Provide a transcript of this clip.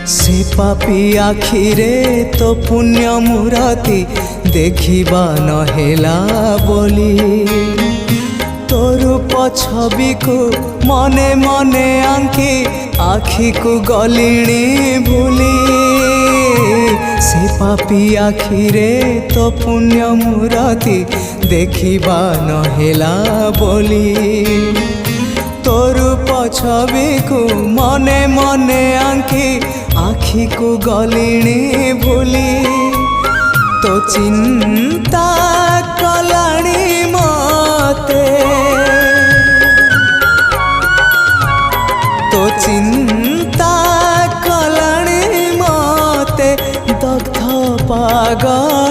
से पापी आखिरे तो पुण्य मूरति देखिबा नहेला बोली तोर छवि को मने मने आंकी आखि को गलिणी भूली से पापी आखिरे तो पुण्य मूरति देखिबा नहेला बोली तोर छवि को मने मने आंकी आखि को गलिणी भूली तो चिंता कलाणी मते तो चिंता कलाणी मते दग्ध पागल